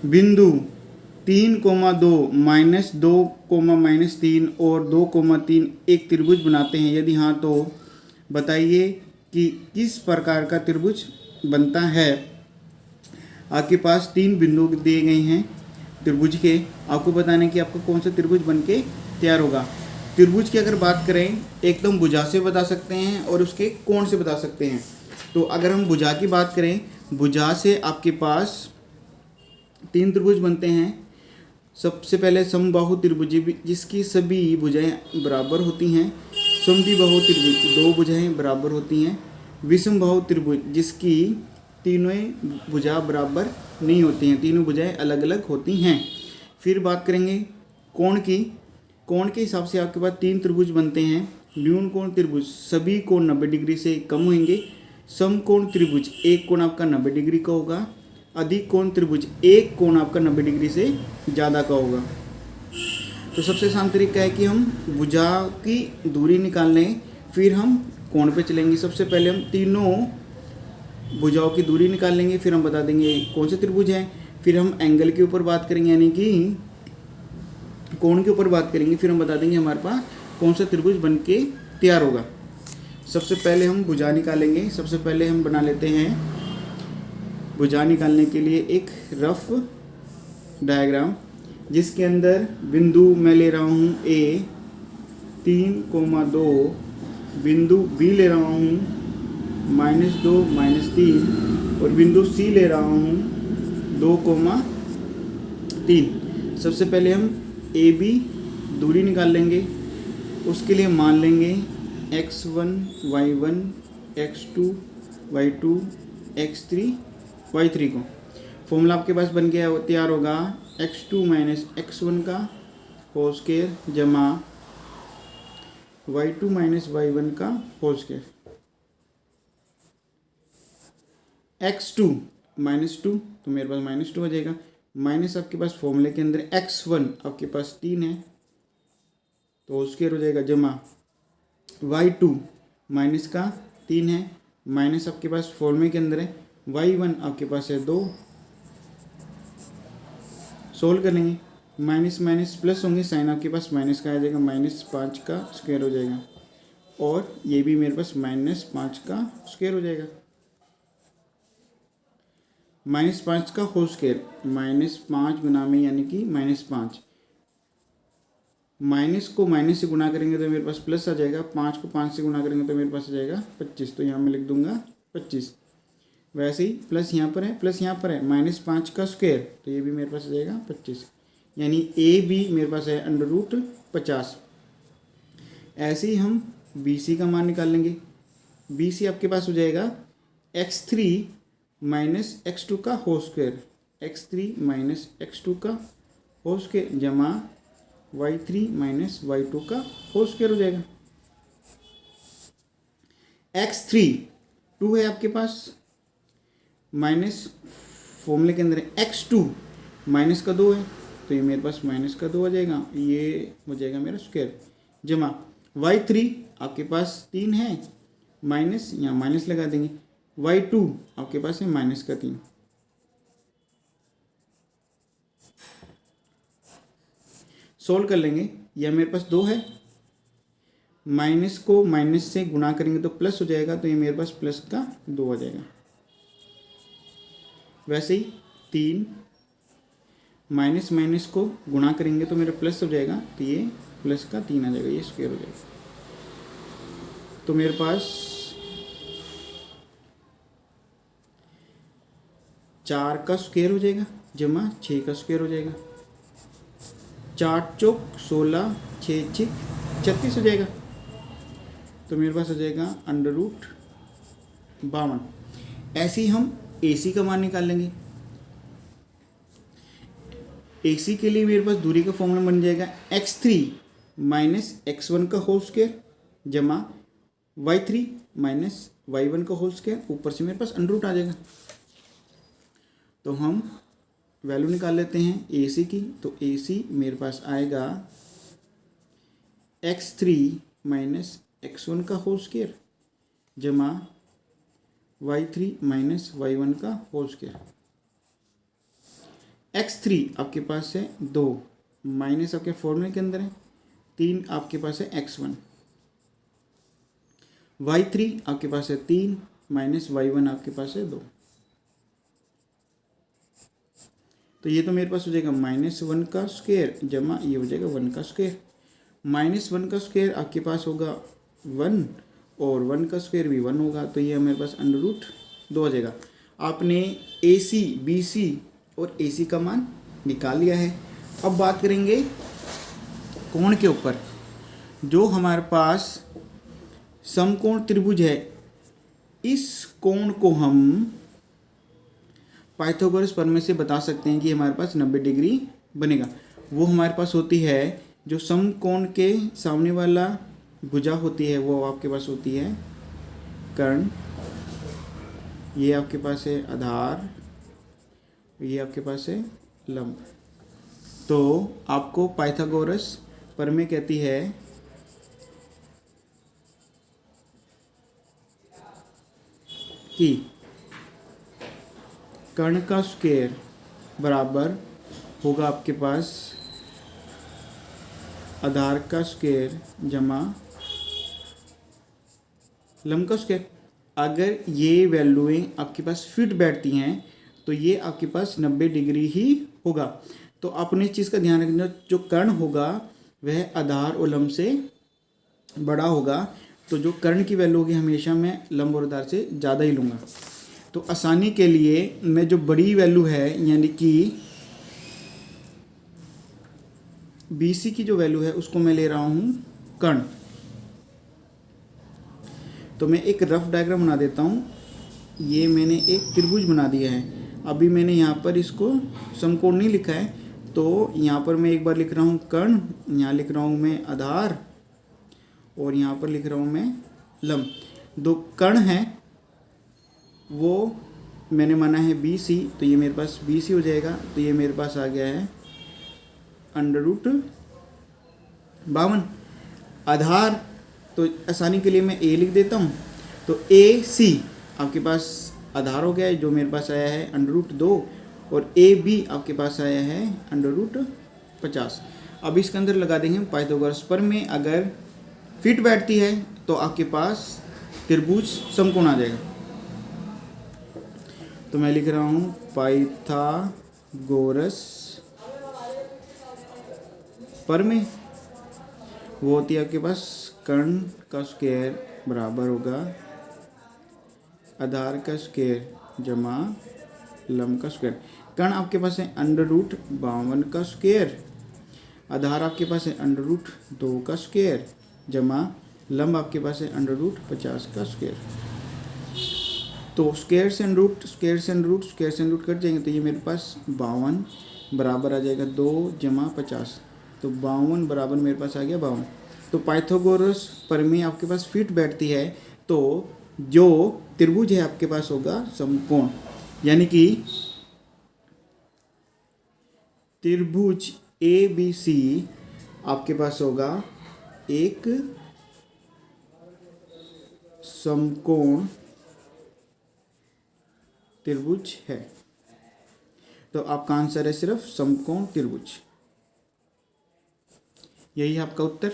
बिंदु 3,2 -2, और 2,3 एक त्रिभुज बनाते हैं? यदि हाँ तो बताइए कि किस प्रकार का त्रिभुज बनता है। आपके पास 3 बिंदु दिए गए हैं त्रिभुज के, आपको बताना है कि आपको कौन सा त्रिभुज बन के तैयार होगा। त्रिभुज की अगर बात करें, एक तो हम भुजा से बता सकते हैं और उसके कोण से बता सकते हैं। तो अगर हम भुजा की बात करें, भुजा से आपके पास 3 त्रिभुज बनते हैं। सबसे पहले समबाहु त्रिभुज जिसकी सभी भुजाएं बराबर होती हैं। समद्विबाहु त्रिभुज 2 भुजाएं बराबर होती हैं। विषमबाहु त्रिभुज जिसकी तीनों भुजा बराबर नहीं होती हैं, तीनों भुजाएं अलग अलग होती हैं। फिर बात करेंगे कोण की। कोण के हिसाब से आपके पास 3 त्रिभुज बनते हैं। न्यून कोण त्रिभुज सभी कोण 90 डिग्री से कम होंगे। समकोण त्रिभुज एक कोण आपका 90 डिग्री का होगा। अधिक कोण त्रिभुज एक कोण आपका 90 डिग्री से ज़्यादा का होगा। तो सबसे आसान तरीका है कि हम भुजा की दूरी निकाल लें, फिर हम कोण पे चलेंगे। सबसे पहले हम तीनों भुजाओं की दूरी निकाल लेंगे, फिर हम बता देंगे कौन से त्रिभुज हैं। फिर हम एंगल के ऊपर बात करेंगे, यानी कि कोण के ऊपर बात करेंगे, फिर हम बता देंगे हमारे पास कौन सा त्रिभुज बन के तैयार होगा। सबसे पहले हम भुजा निकालेंगे। सबसे पहले हम बना लेते हैं भुजा निकालने के लिए एक रफ डायग्राम, जिसके अंदर बिंदु मैं ले रहा हूँ A 3,2, बिंदु B ले रहा हूँ -2 -3, और बिंदु C ले रहा हूँ 2,3। सबसे पहले हम AB दूरी निकाल लेंगे। उसके लिए मान लेंगे x1 y1 x2 y2 x3 y3 को। फॉर्मूला आपके पास बन गया तैयार होगा x2 - x1 का होल स्क्वायर जमा y2 - y1 का होल स्क्वायर। x2 -2 तो मेरे पास -2 हो जाएगा। माइनस आपके पास फॉर्मूले के अंदर x1 आपके पास 3 है तो होल स्क्वायर हो जाएगा, जमा y2 माइनस का 3 है, माइनस आपके पास फॉर्मूले के अंदर है y1 आपके पास है 2। सोल्व कर लेंगे, माइनस माइनस प्लस होंगे, साइन आपके पास माइनस का आ जाएगा, -5 का स्क्वायर हो जाएगा, और ये भी मेरे पास -5 का स्क्वायर हो जाएगा। -5 का होल स्क्वायर, -5 गुना में यानी कि -5, माइनस को माइनस से गुना करेंगे तो मेरे पास प्लस आ जाएगा, 5 को 5 से गुना करेंगे तो मेरे पास आ जाएगा 25, तो यहाँ मैं लिख दूंगा 25। वैसे ही प्लस यहाँ पर है, प्लस यहाँ पर है, -5 का स्क्वायर, तो ये भी मेरे पास आ जाएगा 25, यानी ए बी मेरे पास है √50। ऐसे ही हम बी सी का मान निकाल लेंगे। बी सी आपके पास हो जाएगा x3 - x2 का होल स्क्वायर, x3 - x2 का होल स्क्वायर जमा y3 - y2 का होल स्क्वायर हो जाएगा। x3 2 है आपके पास, माइनस फॉर्मूले के अंदर x2 माइनस का 2 है, तो ये मेरे पास -2 आ जाएगा, ये हो जाएगा मेरा स्क्वायर, जमा y3 आपके पास 3 है, माइनस यहाँ माइनस लगा देंगे, y2 आपके पास है -3। सोल्व कर लेंगे, यह मेरे पास 2 है, माइनस को माइनस से गुणा करेंगे तो प्लस हो जाएगा, तो ये मेरे पास प्लस का 2 आ जाएगा। वैसे ही 3 माइनस माइनस को गुणा करेंगे तो मेरा प्लस हो जाएगा, तो ये प्लस का 3 आ जाएगा, ये स्क्वायर हो जाएगा। तो मेरे पास 4 का स्क्वायर हो जाएगा जमा 6 का स्क्वायर हो जाएगा, 4 चौक 16, 6 6 36 हो जाएगा, तो मेरे पास हो जाएगा √52। ऐसे ही हम AC का मान निकाल लेंगे। AC के लिए मेरे पास दूरी का फॉर्मूला बन जाएगा x3 - x1 का होल स्क्वायर जमा y3 - y1 का होल स्क्वायर, ऊपर से मेरे पास √ आ जाएगा। तो हम वैल्यू निकाल लेते हैं AC की, तो AC मेरे पास आएगा x3 - x1 का होल स्क्वायर जमा y3 - y1 का होल स्क्वायर। x3 आपके पास है 2 माइनस आपके फॉर्मूले के अंदर है 3 आपके पास है x1, y3 आपके पास है 3 माइनस y1 आपके पास है 2। तो ये तो मेरे पास हो जाएगा -1 का स्क्वायर जमा ये हो जाएगा 1 का स्क्वायर। -1 का स्क्वायर आपके पास होगा 1 और 1 का स्क्वायर भी 1 होगा, तो ये मेरे पास √2 हो जाएगा। आपने AC, BC और AC का मान निकाल लिया है। अब बात करेंगे कोण के ऊपर। जो हमारे पास समकोण त्रिभुज है, इस कोण को हम पाइथागोरस प्रमेय से बता सकते हैं कि हमारे पास 90 डिग्री बनेगा। वो हमारे पास होती है जो समकोण के सामने वाला भुजा होती है, वो आपके पास होती है कर्ण, ये आपके पास है आधार, ये आपके पास है लंब। तो आपको पाइथागोरस प्रमेय कहती है कि कर्ण का स्क्वायर बराबर होगा आपके पास आधार का स्क्वायर जमा लंब का स्क्वायर। अगर ये वैल्यूएं आपके पास फिट बैठती हैं तो ये आपके पास 90 डिग्री ही होगा। तो आपने इस चीज़ का ध्यान रखना, जो कर्ण होगा वह आधार और लंब से बड़ा होगा। तो जो कर्ण की वैल्यू होगी हमेशा मैं लंब और आधार से ज़्यादा ही लूँगा। तो आसानी के लिए मैं जो बड़ी वैल्यू है यानी कि BC की जो वैल्यू है उसको मैं ले रहा हूँ कर्ण। तो मैं एक रफ डायग्राम बना देता हूँ। ये मैंने एक त्रिभुज बना दिया है। अभी मैंने यहाँ पर इसको समकोण नहीं लिखा है, तो यहाँ पर मैं एक बार लिख रहा हूँ कर्ण, यहाँ लिख रहा हूँ मैं आधार और यहाँ पर लिख रहा हूँ मैं लंब। दो कर्ण हैं वो मैंने माना है BC, तो ये मेरे पास BC हो जाएगा। तो ये मेरे पास आ गया है √52। आधार तो आसानी के लिए मैं A लिख देता हूँ। तो AC आपके पास आधार हो गया है जो मेरे पास आया है √2 और AB आपके पास आया है √50। अब इसके अंदर लगा देंगे पाइथागोरस प्रमेय। अगर फिट बैठती है तो आपके पास त्रिभुज समकोण आ जाएगा। तो मैं लिख रहा हूँ पाइथागोरस प्रमेय, वो होती है आपके पास कर्ण का स्क्वायर बराबर होगा आधार का स्क्वायर जमा लंब का स्क्वायर। कर्ण आपके पास है √52 का स्क्वायर, आधार आपके पास है √2 का स्क्वायर जमा लंब आपके पास है √50 का स्क्वायर। तो स्क्वायर से रूट कट जाएंगे तो ये मेरे पास 52 बराबर आ जाएगा 2 जमा 50। तो 52 बराबर मेरे पास आ गया 52। तो पाइथागोरस प्रमेय आपके पास फिट बैठती है तो जो त्रिभुज है आपके पास होगा समकोण, यानी कि त्रिभुज ABC आपके पास होगा एक समकोण त्रिभुज है। तो आपका आंसर है सिर्फ समकोण त्रिभुज। यही है आपका उत्तर।